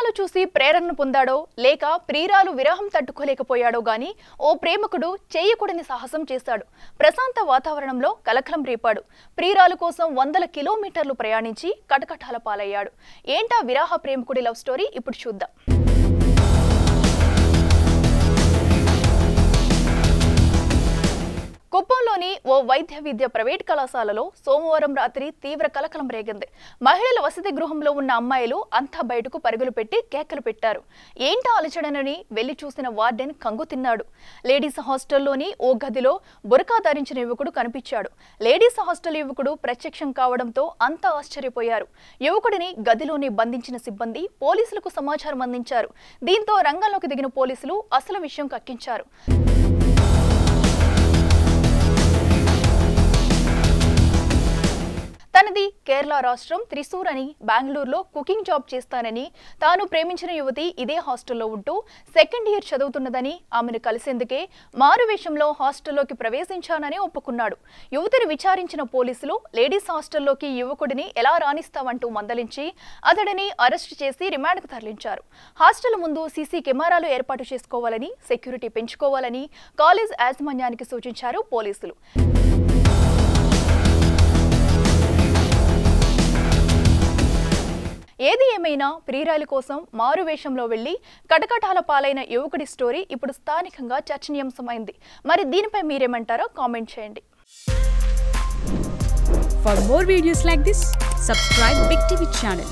సినిమాలు చూసి ప్రేరణను పొందాడో లేక ప్రియురాలు విరహం తట్టుకోలేకపోయాడో గాని ఓ ప్రేమికుడు చేయకూడని సాహసం చేశాడు. ప్రశాంత వాతావరణంలో కలకలం రేపాడు. ప్రియురాలు కోసం వందల కిలోమీటర్లు ప్రయాణించి కటకటాల పాలయ్యాడు. ఏంటా విరహ ప్రేమికుడి లవ్ స్టోరీ ఇప్పుడు చూద్దాం. కుప్పంలోని ఓ వైద్య విద్య ప్రైవేట్ కళాశాలలో సోమవారం రాత్రి తీవ్ర కలకలం రేగింది. మహిళల వసతి గృహంలో ఉన్న అమ్మాయిలు అంతా బయటకు పరుగులు పెట్టి కేకలు పెట్టారు. ఏంటా అలచడనని వెళ్లి చూసిన వార్డెన్ కంగు తిన్నాడు. లేడీస్ హాస్టల్లోని ఓ గదిలో బురకా ధరించిన యువకుడు కనిపించాడు. లేడీస్ హాస్టల్ యువకుడు ప్రత్యక్షం కావడంతో అంతా ఆశ్చర్యపోయారు. యువకుడిని గదిలోనే బంధించిన సిబ్బంది పోలీసులకు సమాచారం అందించారు. దీంతో రంగంలోకి దిగిన పోలీసులు అసలు విషయం కక్కించారు. తనది కేరళ రాష్ట్రం త్రిశూర్ అని, బెంగళూరులో కుకింగ్ జాబ్ చేస్తానని, తాను ప్రేమించిన యువతి ఇదే హాస్టల్లో ఉంటూ సెకండ్ ఇయర్ చదువుతున్నదని, ఆమెను కలిసేందుకే మారువేషంలో హాస్టల్లోకి ప్రవేశించానని ఒప్పుకున్నాడు. యువతిని విచారించిన పోలీసులు లేడీస్ హాస్టల్లోకి యువకుడిని ఎలా రాణిస్తావంటూ మందలించి అతడిని అరెస్టు చేసి రిమాండ్కు తరలించారు. హాస్టల్ ముందు సీసీ కెమెరాలు ఏర్పాటు చేసుకోవాలని, సెక్యూరిటీ పెంచుకోవాలని కాలేజ్ యాజమాన్యానికి సూచించారు పోలీసులు. ఏది ఏమైనా ప్రియురాలి కోసం మారువేషంలో వెళ్లి కటకటాల పాలైన యువకుడి స్టోరీ ఇప్పుడు స్థానికంగా చర్చనీయాంశమైంది. మరి దీనిపై మీరేమంటారో కామెంట్ చేయండి. For more videos like this, subscribe Big TV channel.